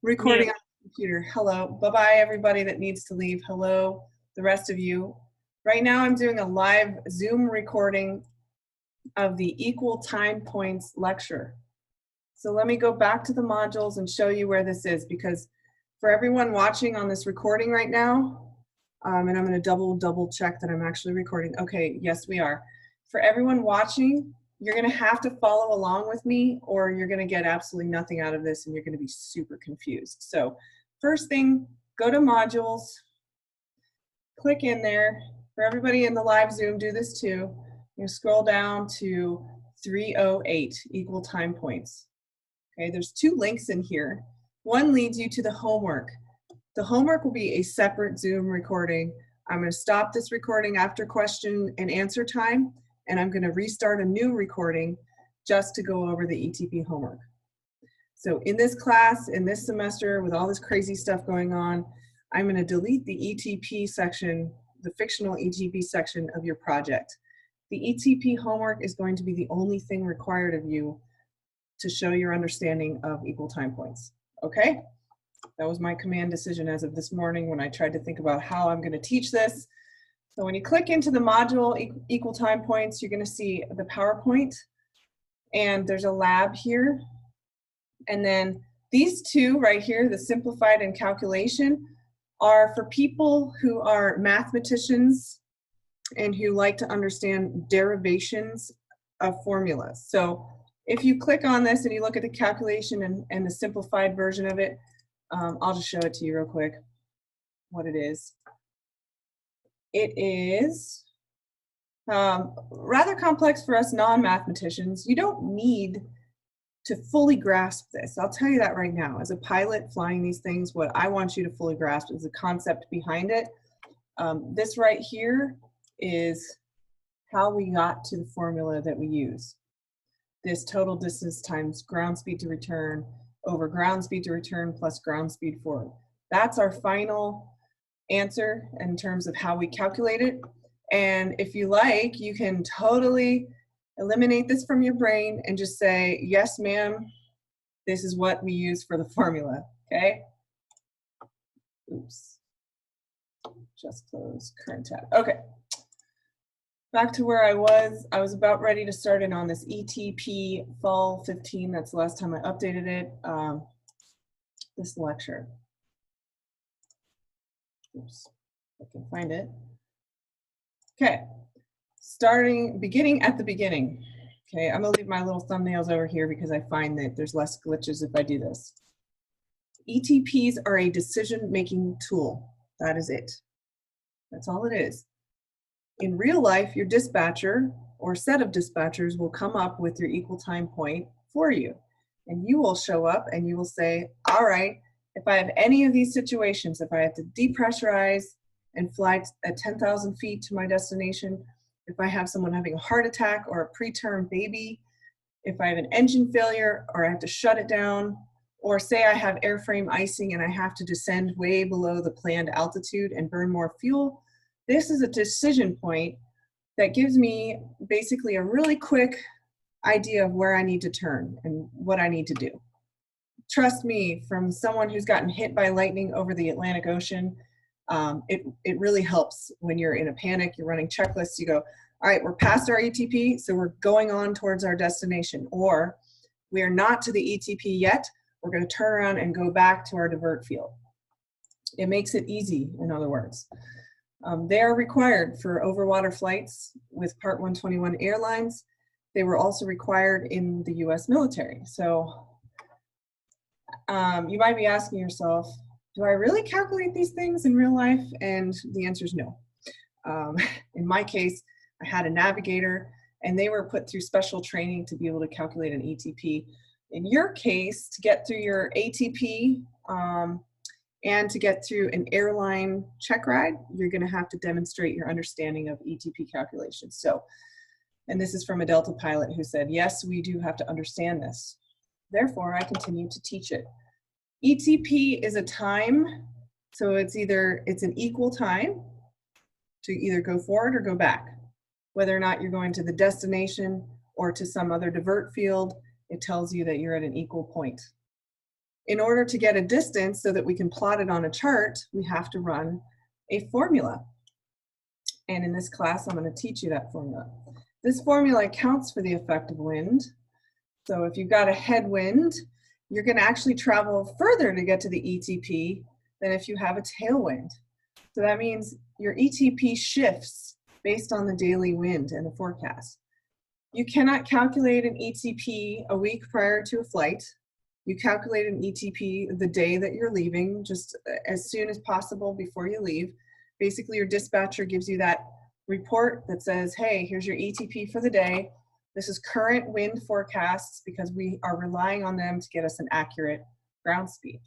Recording on the computer. Hello. Bye-bye, everybody that needs to leave. Hello, the rest of you. Right now, I'm doing a live Zoom recording of the equal time points lecture. So let me go back to the modules and show you where this is, because for everyone watching on this recording right now, and I'm going to double check that I'm actually recording. Okay, yes, we are. For everyone watching, you're going to have to follow along with me, or you're going to get absolutely nothing out of this and you're going to be super confused. So first thing, go to modules, click in there. For everybody in the live Zoom, do this too. You scroll down to 308, equal time points. Okay, there's two links in here. One leads you to the homework. The homework will be a separate Zoom recording. I'm going to stop this recording after question and answer time, and I'm going to restart a new recording just to go over the ETP homework. So in this class, in this semester, with all this crazy stuff going on, I'm going to delete the ETP section, the fictional ETP section of your project. The ETP homework is going to be the only thing required of you to show your understanding of equal time points. Okay? That was my command decision as of this morning when I tried to think about how I'm going to teach this. So when you click into the module equal time points, you're going to see the PowerPoint, and there's a lab here. And then these two right here, the simplified and calculation, are for people who are mathematicians and who like to understand derivations of formulas. So if you click on this and you look at the calculation and the simplified version of it, I'll just show it to you real quick, what it is. It is rather complex for us non-mathematicians. You don't need to fully grasp this. I'll tell you that right now. As a pilot flying these things, what I want you to fully grasp is the concept behind it. This right here is how we got to the formula that we use. This total distance times ground speed to return over ground speed to return plus ground speed forward. That's our final answer in terms of how we calculate it. And if you like, you can totally eliminate this from your brain and just say, yes, ma'am, this is what we use for the formula, okay? Oops, just close current tab. Okay, back to where I was about ready to start in on this ETP fall 15. That's the last time I updated it, this lecture. Oops, I can find it. Okay, beginning at the beginning. Okay, I'm gonna leave my little thumbnails over here because I find that there's less glitches if I do this. ETPs are a decision-making tool. That is it. That's all it is. In real life, your dispatcher or set of dispatchers will come up with your equal time point for you. And you will show up and you will say, all right, if I have any of these situations, if I have to depressurize and fly at 10,000 feet to my destination, if I have someone having a heart attack or a preterm baby, if I have an engine failure or I have to shut it down, or say I have airframe icing and I have to descend way below the planned altitude and burn more fuel, this is a decision point that gives me basically a really quick idea of where I need to turn and what I need to do. Trust me, from someone who's gotten hit by lightning over the Atlantic Ocean, it really helps when you're in a panic, you're running checklists, you go, all right, we're past our ETP, so we're going on towards our destination. Or we are not to the ETP yet, we're going to turn around and go back to our divert field. It makes it easy, in other words. They are required for overwater flights with Part 121 airlines. They were also required in the US military. So you might be asking yourself, do I really calculate these things in real life? And the answer is no. In my case, I had a navigator and they were put through special training to be able to calculate an ETP. In your case, to get through your ATP and to get through an airline check ride, you're gonna have to demonstrate your understanding of ETP calculations. So, and this is from a Delta pilot who said, yes, we do have to understand this. Therefore, I continue to teach it. ETP is a time, so it's an equal time to either go forward or go back. Whether or not you're going to the destination or to some other divert field, it tells you that you're at an equal point. In order to get a distance so that we can plot it on a chart, we have to run a formula. And in this class, I'm going to teach you that formula. This formula accounts for the effect of wind. So if you've got a headwind, you're going to actually travel further to get to the ETP than if you have a tailwind. So that means your ETP shifts based on the daily wind and the forecast. You cannot calculate an ETP a week prior to a flight. You calculate an ETP the day that you're leaving, just as soon as possible before you leave. Basically, your dispatcher gives you that report that says, hey, here's your ETP for the day. This is current wind forecasts because we are relying on them to get us an accurate ground speed.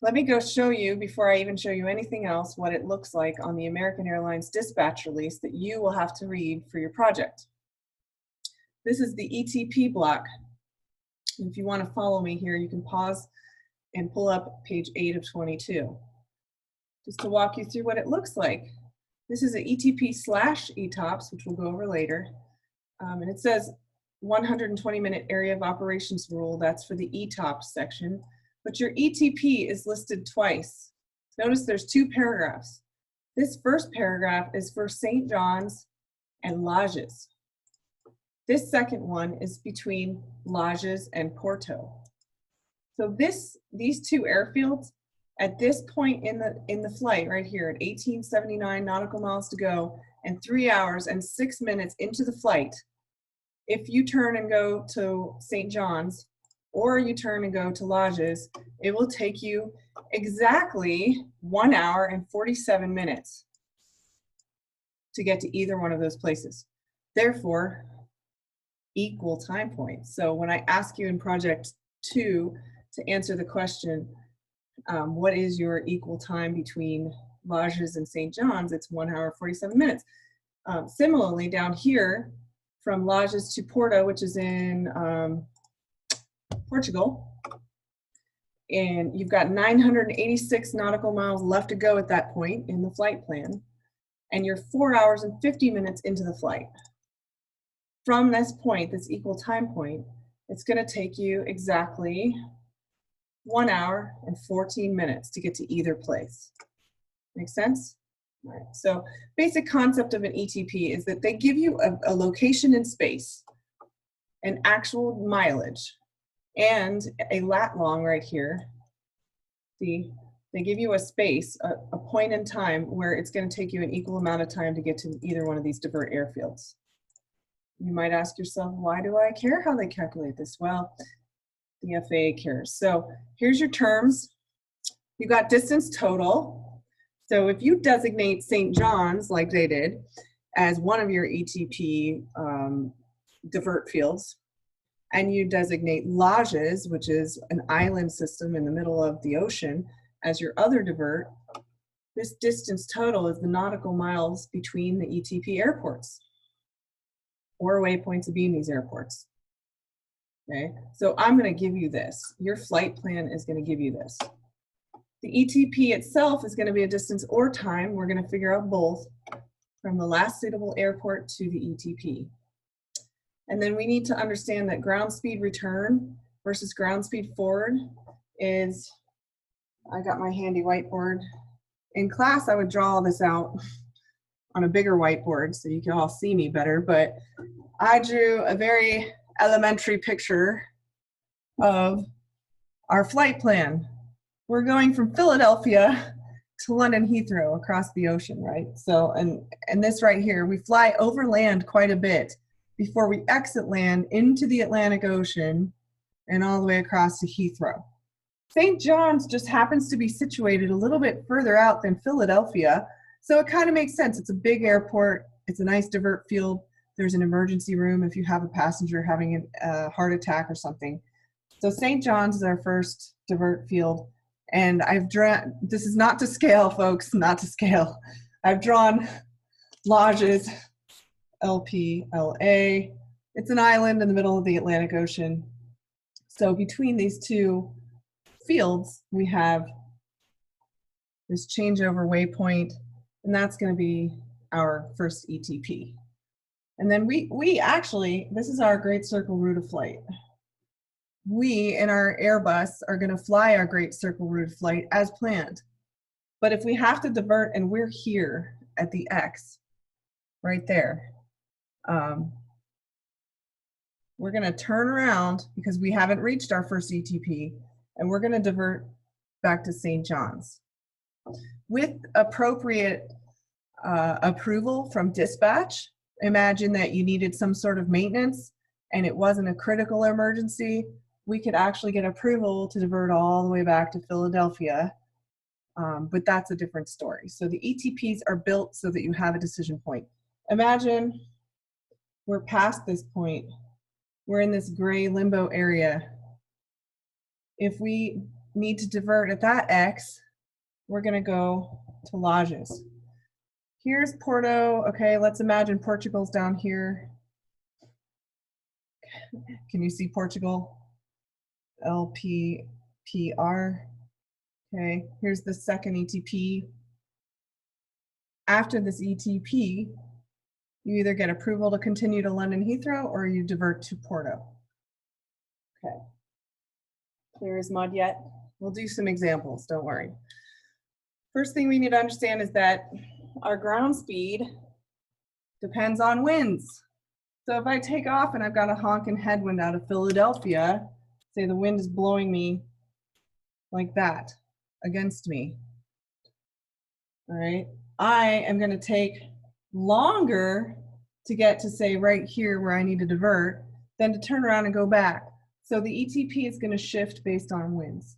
Let me go show you, before I even show you anything else, what it looks like on the American Airlines dispatch release that you will have to read for your project. This is the ETP block. If you want to follow me here, you can pause and pull up page 8 of 22. Just to walk you through what it looks like. This is an ETP/ETOPS, which we'll go over later. And it says 120-minute area of operations rule. That's for the ETOPS section. But your ETP is listed twice. Notice there's two paragraphs. This first paragraph is for St. John's and Lajes. This second one is between Lajes and Porto. So these two airfields, at this point in the flight right here at 1879 nautical miles to go and 3 hours and 6 minutes into the flight, if you turn and go to St. John's or you turn and go to Lajes, it will take you exactly 1 hour and 47 minutes to get to either one of those places. Therefore, equal time points. So when I ask you in project 2 to answer the question, what is your equal time between Lajes and St. John's, it's 1 hour 47 minutes. Similarly, down here from Lajes to Porto, which is in Portugal, and you've got 986 nautical miles left to go at that point in the flight plan, and you're 4 hours and 50 minutes into the flight. From this point, this equal time point, it's going to take you exactly 1 hour and 14 minutes to get to either place. Make sense? All right. So basic concept of an ETP is that they give you a location in space, an actual mileage, and a lat long right here. See, they give you a space, a point in time where it's going to take you an equal amount of time to get to either one of these divert airfields. You might ask yourself, why do I care how they calculate this? Well, the FAA cares. So here's your terms. You got distance total. So if you designate St. John's, like they did, as one of your ETP divert fields, and you designate Lajes, which is an island system in the middle of the ocean, as your other divert, this distance total is the nautical miles between the ETP airports or waypoints to be in these airports. Okay, so I'm going to give you this. Your flight plan is going to give you this. The ETP itself is going to be a distance or time. We're going to figure out both from the last suitable airport to the ETP. And then we need to understand that ground speed return versus ground speed forward is, I got my handy whiteboard. In class, I would draw all this out on a bigger whiteboard so you can all see me better, but I drew a very elementary picture of our flight plan. We're going from Philadelphia to London Heathrow across the ocean, right? So, and this right here, we fly over land quite a bit before we exit land into the Atlantic Ocean and all the way across to Heathrow. St. John's just happens to be situated a little bit further out than Philadelphia, so it kind of makes sense. It's a big airport. It's a nice divert field. There's an emergency room if you have a passenger having a heart attack or something. So St. John's is our first divert field. And I've drawn, this is not to scale, folks, not to scale. I've drawn Lajes, LPLA. It's an island in the middle of the Atlantic Ocean. So between these two fields, we have this changeover waypoint, and that's going to be our first ETP. And then we actually, this is our Great Circle route of flight. we in our Airbus are going to fly our Great Circle Route flight as planned. But if we have to divert and we're here at the X, right there, we're going to turn around because we haven't reached our first ETP, and we're going to divert back to St. John's. With appropriate approval from dispatch, imagine that you needed some sort of maintenance and it wasn't a critical emergency, we could actually get approval to divert all the way back to Philadelphia. But that's a different story. So the ETPs are built so that you have a decision point. Imagine we're past this point. We're in this gray limbo area. If we need to divert at that X, we're going to go to Lajes. Here's Porto. Okay, let's imagine Portugal's down here. Can you see Portugal? LPPR. Okay, here's the second ETP. After this ETP, you either get approval to continue to London Heathrow or you divert to Porto. Okay, clear as mud yet? We'll do some examples, don't worry. First thing we need to understand is that our ground speed depends on winds. So if I take off and I've got a honking headwind out of Philadelphia, say the wind is blowing me like that against me, all right, I am going to take longer to get to, say, right here where I need to divert than to turn around and go back. So the ETP is going to shift based on winds.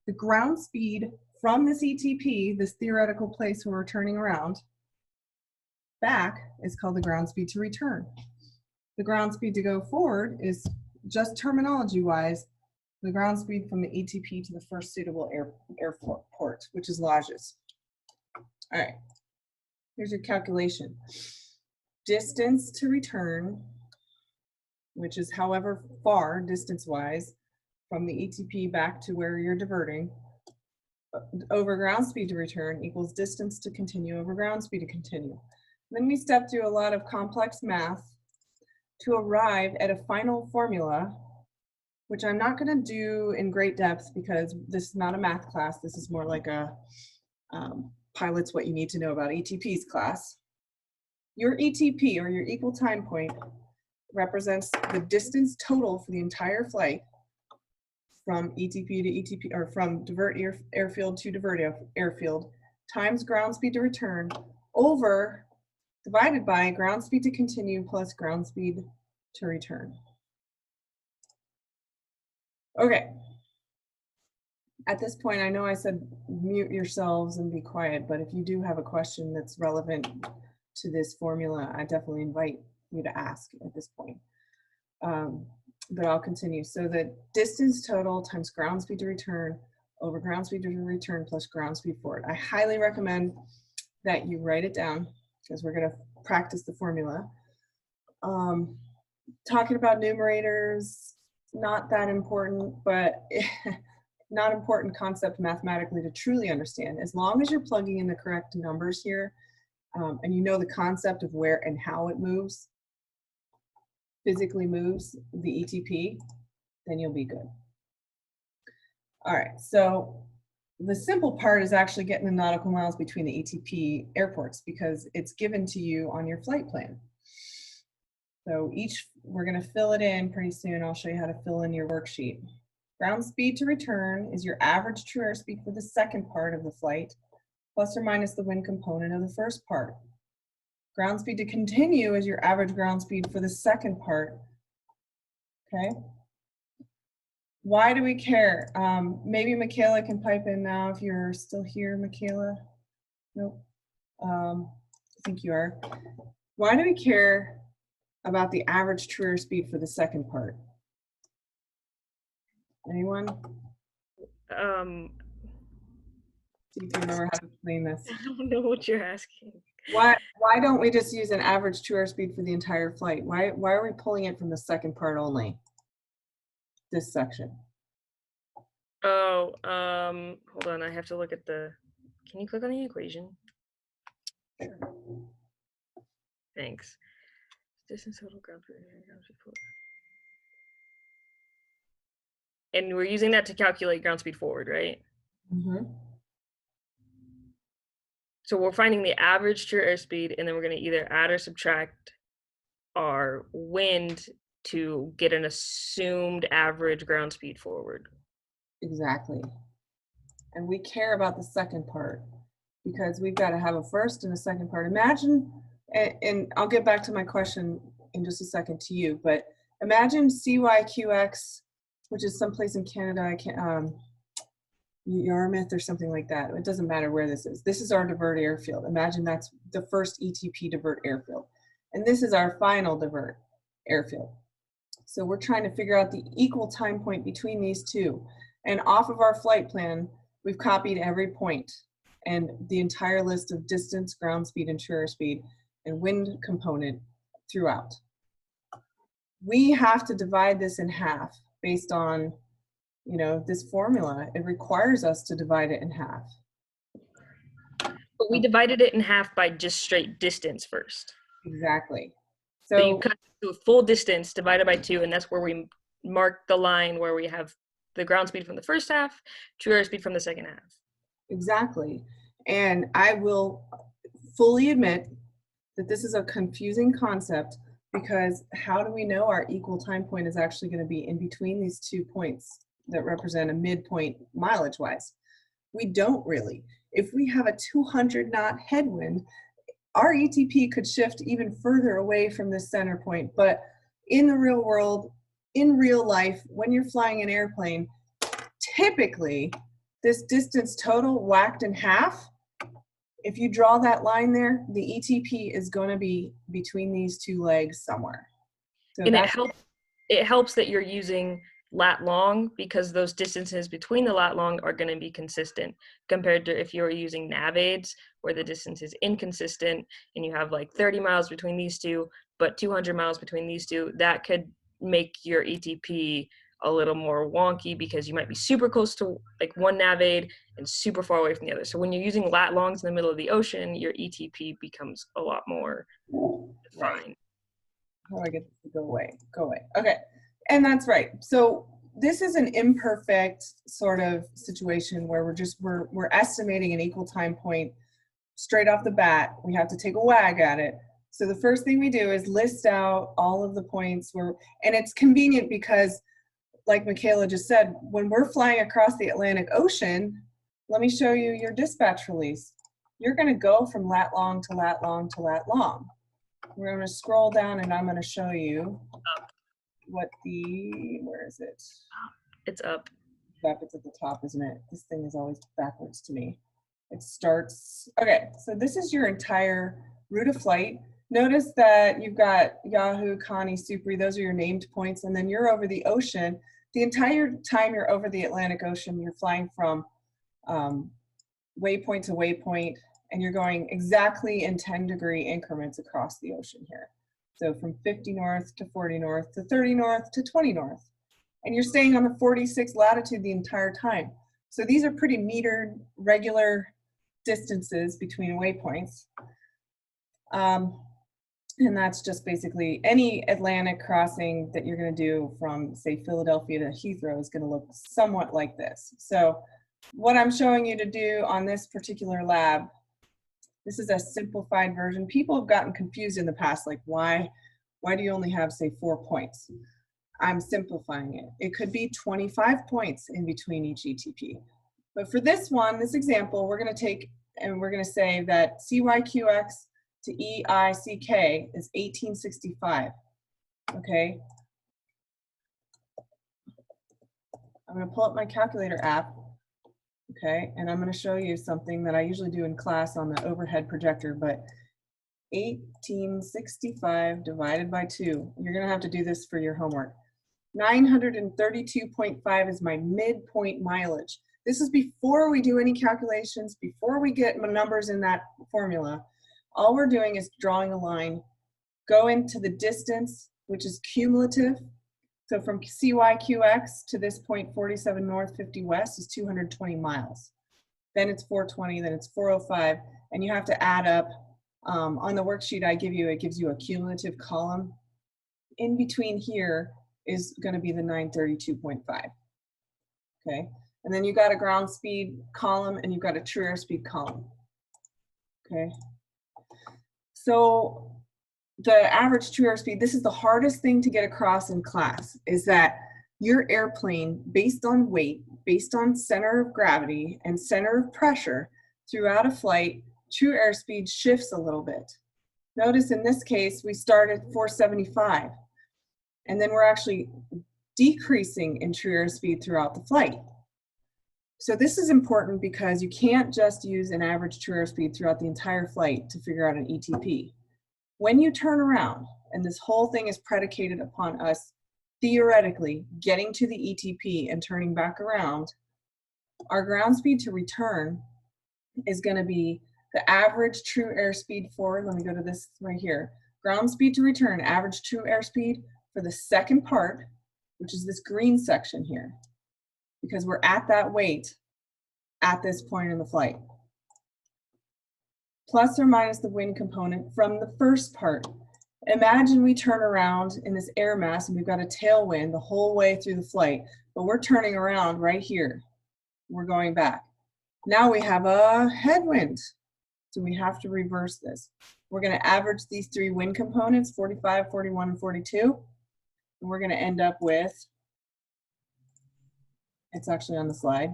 The ground speed from this ETP, this theoretical place where we're turning around, back is called the ground speed to return. The ground speed to go forward is, just terminology-wise, the ground speed from the ETP to the first suitable airport, which is Lajes. All right, here's your calculation. Distance to return, which is however far distance-wise from the ETP back to where you're diverting, over ground speed to return equals distance to continue over ground speed to continue. Then we step through a lot of complex math to arrive at a final formula, which I'm not going to do in great depth because this is not a math class. This is more like a pilot's what you need to know about ETPs class. Your ETP, or your equal time point, represents the distance total for the entire flight from ETP to ETP, or from divert airfield to divert airfield, times ground speed to return, over, divided by ground speed to continue plus ground speed to return. Okay. At this point, I know I said mute yourselves and be quiet, but if you do have a question that's relevant to this formula, I definitely invite you to ask at this point. But I'll continue. So the distance total times ground speed to return over ground speed to return plus ground speed forward. I highly recommend that you write it down because we're going to practice the formula. Talking about numerators, not that important, but not important concept mathematically to truly understand. As long as you're plugging in the correct numbers here, and you know the concept of where and how it moves, physically moves the ETP, then you'll be good. All right, so the simple part is actually getting the nautical miles between the ETP airports because it's given to you on your flight plan. So we're going to fill it in pretty soon. I'll show you how to fill in your worksheet. Ground speed to return is your average true airspeed for the second part of the flight, plus or minus the wind component of the first part. Ground speed to continue is your average ground speed for the second part. Okay. Why do we care? Maybe Michaela can pipe in now if you're still here, Michaela. Nope. I think you are. Why do we care about the average true airspeed for the second part? Anyone? See if you remember how to explain this. I don't know what you're asking. Why don't we just use an average true airspeed for the entire flight? Why are we pulling it from the second part only? This section. Oh, hold on, I have to look at the, can you click on the equation? Sure. Thanks. Distance total ground speed forward. And we're using that to calculate ground speed forward, right? Mhm. So we're finding the average true airspeed, and then we're going to either add or subtract our wind to get an assumed average ground speed forward. Exactly. And we care about the second part because we've got to have a first and a second part. Imagine, and I'll get back to my question in just a second to you, but imagine CYQX, which is someplace in Canada, I can't, Yarmouth or something like that. It doesn't matter where this is. This is our divert airfield. Imagine that's the first ETP divert airfield. And this is our final divert airfield. So we're trying to figure out the equal time point between these two. And off of our flight plan, we've copied every point and the entire list of distance, ground speed, and true airspeed, and wind component throughout. We have to divide this in half based on, you know, this formula. It requires us to divide it in half. But we divided it in half by just straight distance first. Exactly. So you So cut to a full distance divided by 2, and that's where we mark the line where we have the ground speed from the first half, true airspeed from the second half. exactly. And I will fully admit that this is a confusing concept because how do we know our equal time point is actually going to be in between these 2 points that represent a midpoint mileage wise? We don't really. If we have a 200 knot headwind, our ETP could shift even further away from this center point. But in the real world, in real life, when you're flying an airplane, typically this distance total whacked in half, if you draw that line there, the ETP is going to be between these two legs somewhere. So And that's it helps that you're using lat long, because those distances between the lat long are going to be consistent compared to if you're using nav aids where the distance is inconsistent and you have like 30 miles between these two but 200 miles between these two. That could make your ETP a little more wonky because you might be super close to like one nav aid and super far away from the other. So when you're using lat longs in the middle of the ocean, your ETP becomes a lot more defined. how do I get this to go away? Go away. Okay. And that's right. So this is an imperfect sort of situation where we're estimating an equal time point straight off the bat. We have to take a wag at it. So the first thing we do is list out all of the points where, and it's convenient because like Michaela just said, when we're flying across the Atlantic Ocean, let me show you your dispatch release. You're going to go from lat long to lat long to lat long. We're going to scroll down and I'm going to show you what the, where is it? It's up. It's at the top, isn't it? This thing is always backwards to me. It starts, okay, so this is your entire route of flight. Notice that you've got Yahoo, Connie, Supri, those are your named points, and then you're over the ocean. The entire time you're over the Atlantic Ocean, you're flying from waypoint to waypoint, and you're going exactly in 10-degree increments across the ocean here. So from 50 north to 40 north to 30 north to 20 north. And you're staying on the 46 latitude the entire time. So these are pretty metered, regular distances between waypoints. And that's just basically any Atlantic crossing that you're going to do from, say, Philadelphia to Heathrow is going to look somewhat like this. So what I'm showing you to do on this particular lab, this is a simplified version. People have gotten confused in the past, like why do you only have, say, 4 points? I'm simplifying it. It could be 25 points in between each ETP. But for this one, this example, we're going to take and we're going to say that CYQX to EICK is 1865. Okay. I'm going to pull up my calculator app. Okay. And I'm going to show you something that I usually do in class on the overhead projector, but 1865 divided by 2. You're going to have to do this for your homework. 932.5 is my midpoint mileage. This is before we do any calculations, before we get numbers in that formula. All we're doing is drawing a line, go into the distance, which is cumulative. So from CYQX to this point, 47 north, 50 west is 220 miles. Then it's 420, then it's 405, and you have to add up. On the worksheet I give you, it gives you a cumulative column. In between here is going to be the 932.5. okay? And then you got a ground speed column and you've got a true airspeed column, okay? So the average true airspeed, this is the hardest thing to get across in class, is that your airplane, based on weight, based on center of gravity and center of pressure throughout a flight, true airspeed shifts a little bit. Notice in this case, we start at 475, and then we're actually decreasing in true airspeed throughout the flight. So this is important because you can't just use an average true airspeed throughout the entire flight to figure out an ETP. When you turn around, and this whole thing is predicated upon us theoretically getting to the ETP and turning back around, our ground speed to return is going to be the average true airspeed forward. Let me go to this right here. Ground speed to return, average true airspeed for the second part, which is this green section here, because we're at that weight at this point in the flight. Plus or minus the wind component from the first part. Imagine we turn around in this air mass and we've got a tailwind the whole way through the flight, but we're turning around right here. We're going back. Now we have a headwind, so we have to reverse this. We're going to average these three wind components, 45, 41, and 42, and we're going to end up with, it's actually on the slide,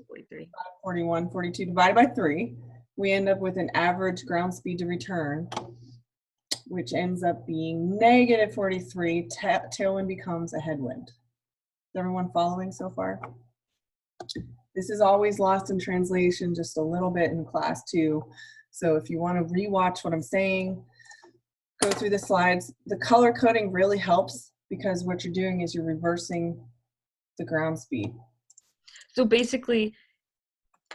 43. 41, 42 divided by 3. We end up with an average ground speed to return, which ends up being negative 43. Tailwind becomes a headwind. Is everyone following so far? This is always lost in translation just a little bit in class too. So if you want to rewatch what I'm saying, go through the slides. The color coding really helps because what you're doing is you're reversing the ground speed. So basically,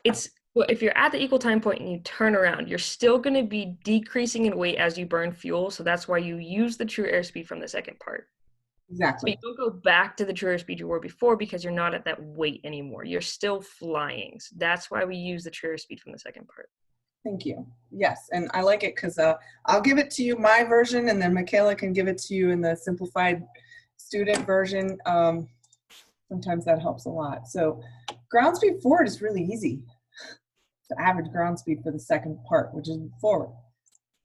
it's, well, if you're at the equal time point and you turn around, you're still going to be decreasing in weight as you burn fuel. So that's why you use the true airspeed from the second part. Exactly. So you don't go back to the true airspeed you were before because you're not at that weight anymore. You're still flying. So that's why we use the true airspeed from the second part. Thank you. Yes, and I like it because I'll give it to you my version, and then Michaela can give it to you in the simplified student version. Sometimes that helps a lot. So ground speed forward is really easy. The average ground speed for the second part, which is forward.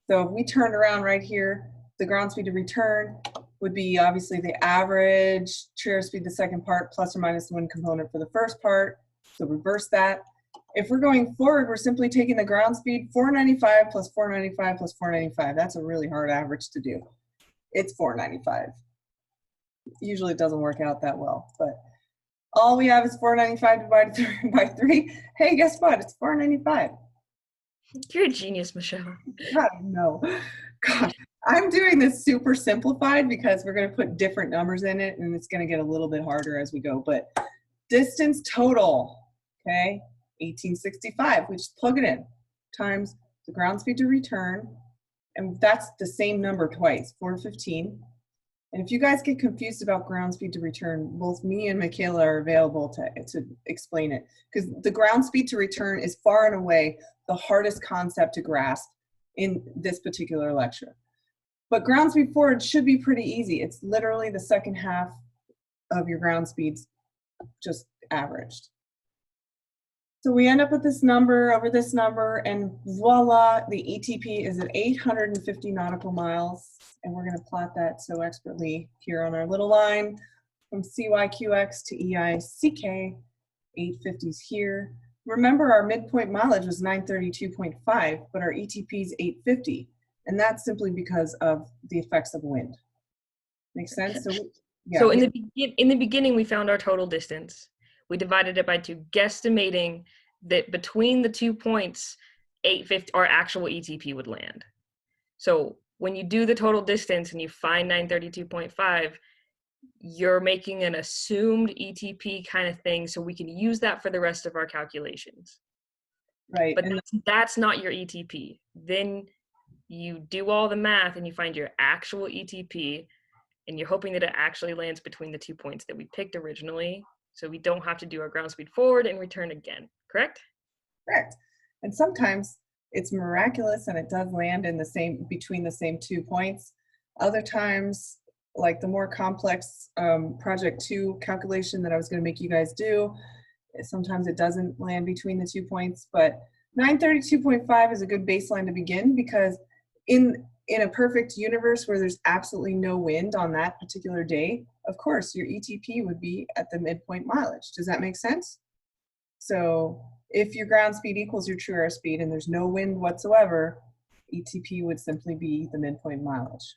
So if we turned around right here, the ground speed to return would be obviously the average true airspeed the second part plus or minus the wind component for the first part. So reverse that. If we're going forward, we're simply taking the ground speed 495 plus 495 plus 495. That's a really hard average to do. It's 495. Usually it doesn't work out that well, but all we have is 495 divided by 3. Hey, guess what? It's 495. You're a genius, Michelle. God, no. God, I'm doing this super simplified because we're going to put different numbers in it, and it's going to get a little bit harder as we go. But distance total, okay, 1865. We just plug it in times the ground speed to return, and that's the same number twice, 415. And if you guys get confused about ground speed to return, both me and Michaela are available to explain it, because the ground speed to return is far and away the hardest concept to grasp in this particular lecture. But ground speed forward should be pretty easy. It's literally the second half of your ground speeds just averaged. So we end up with this number over this number, and voila, the ETP is at 850 nautical miles. And we're going to plot that so expertly here on our little line from CYQX to EICK. 850s here. Remember, our midpoint mileage was 932.5, but our ETP is 850. And that's simply because of the effects of wind. Make sense? So, yeah, so in the beginning, we found our total distance. We divided it by 2, guesstimating that between the 2 points, 850, our actual ETP would land. So when you do the total distance and you find 932.5, you're making an assumed ETP kind of thing, so we can use that for the rest of our calculations. Right. But that's not your ETP. Then you do all the math and you find your actual ETP, and you're hoping that it actually lands between the 2 points that we picked originally, so we don't have to do our ground speed forward and return again, correct? Correct. And sometimes it's miraculous and it does land in the same, between the same 2 points. Other times, like the more complex project 2 calculation that I was going to make you guys do, Sometimes it doesn't land between the 2 points, but 932.5 is a good baseline to begin, because in a perfect universe where there's absolutely no wind on that particular day, of course, your ETP would be at the midpoint mileage. Does that make sense? So if your ground speed equals your true airspeed and there's no wind whatsoever, ETP would simply be the midpoint mileage.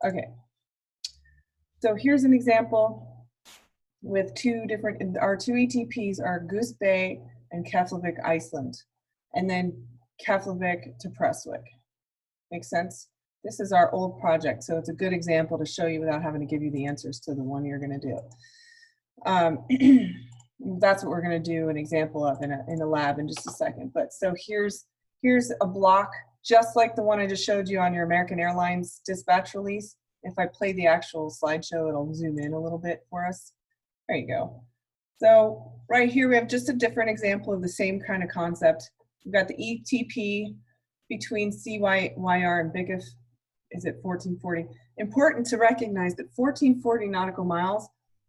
Okay, so here's an example with our two ETPs are Goose Bay and Keflavik, Iceland, and then Keflavik to Prestwick. Makes sense? This is our old project, so it's a good example to show you without having to give you the answers to the one you're going to do. That's what we're going to do an example of in a lab in just a second. But so here's a block just like the one I just showed you on your American Airlines dispatch release. If I play the actual slideshow, it'll zoom in a little bit for us. There you go. So right here we have just a different example of the same kind of concept. We've got the ETP between CYR and Bickif is at 1440. Important to recognize that 1440 nautical miles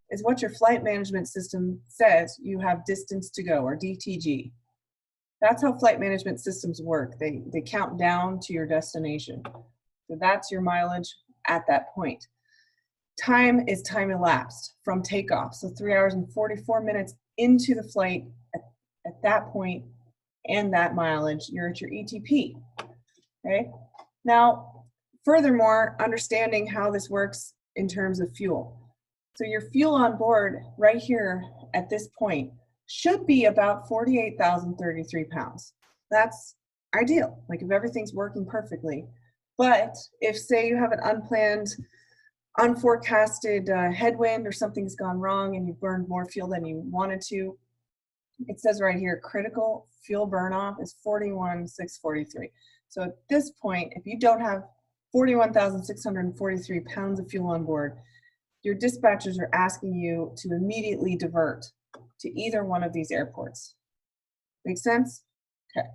is what your flight management system says you have distance to go, or DTG. That's how flight management systems work. They count down to your destination. So that's your mileage at that point. Time is time elapsed from takeoff. So 3 hours and 44 minutes into the flight at that point and that mileage, you're at your ETP. Okay. Now, furthermore, understanding how this works in terms of fuel. So your fuel on board right here at this point should be about 48,033 pounds. That's ideal, like if everything's working perfectly. But if, say, you have an unplanned, unforecasted headwind or something's gone wrong and you burned more fuel than you wanted to, it says right here, critical fuel burn off is 41,643. So at this point, if you don't have 41,643 pounds of fuel on board, your dispatchers are asking you to immediately divert to either one of these airports. Make sense? Okay,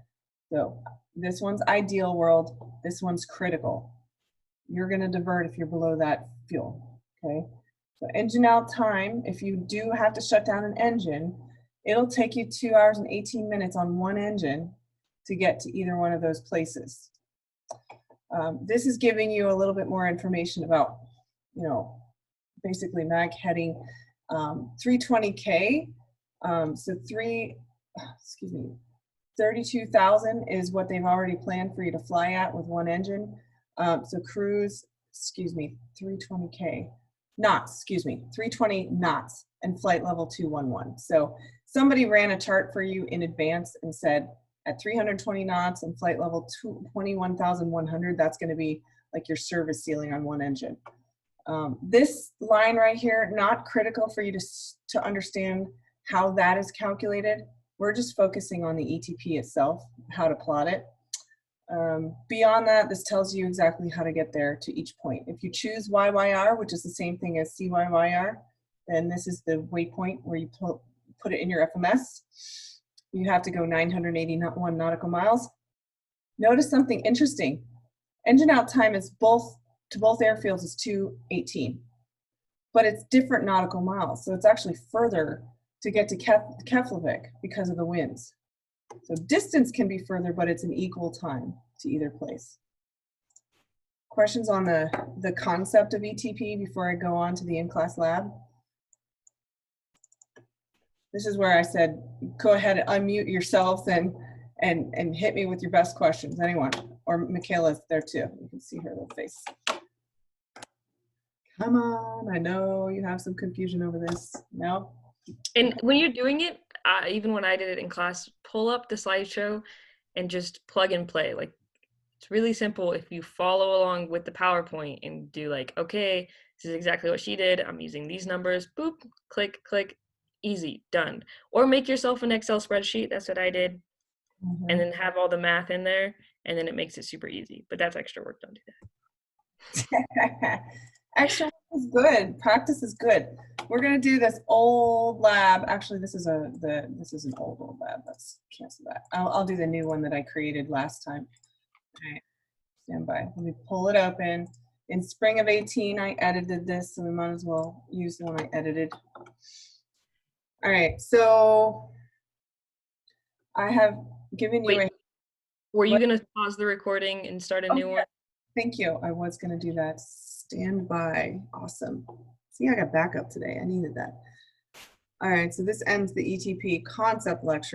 so this one's ideal world, this one's critical. You're gonna divert if you're below that fuel, okay? So engine out time, if you do have to shut down an engine, it'll take you 2 hours and 18 minutes on one engine to get to either one of those places. This is giving you a little bit more information about, you know, basically MAG heading 320K. So 32,000 is what they've already planned for you to fly at with one engine. So cruise, 320K, knots, 320 knots and flight level 211. So somebody ran a chart for you in advance and said at 320 knots and flight level 21,100, that's gonna be like your service ceiling on one engine. This line right here, not critical for you to understand how that is calculated. We're just focusing on the ETP itself, how to plot it. Beyond that, this tells you exactly how to get there to each point. If you choose YYR, which is the same thing as CYYR, then this is the waypoint where you put it in your FMS. You have to go 981 nautical miles. Notice something interesting. Engine out time is to both airfields is 218, but it's different nautical miles. So it's actually further to get to Keflavik because of the winds. So distance can be further, but it's an equal time to either place. Questions on the concept of ETP before I go on to the in-class lab? This is where I said, go ahead and unmute yourself and hit me with your best questions. Anyone? Or Michaela's there too. You can see her little face. Come on, I know you have some confusion over this. No? And when you're doing it, even when I did it in class, pull up the slideshow and just plug and play. Like, it's really simple if you follow along with the PowerPoint and do like, okay, this is exactly what she did. I'm using these numbers, boop, click, click, easy, done. Or make yourself an Excel spreadsheet. That's what I did. Mm-hmm. And then have all the math in there, and then it makes it super easy. But that's extra work, don't do that. Extra work is good. Practice is good. We're gonna do this old lab. Actually, this is an old lab. Let's cancel that. I'll do the new one that I created last time. All right, stand by. Let me pull it open. In spring of 18, I edited this, so we might as well use the one I edited. All right, so I have given you Wait, a, were you what? gonna pause the recording and start a Oh new yeah, one? thank you. I was gonna do that. Stand by. Awesome. See, I got backup today. I needed that. All right, so this ends the ETP concept lecture.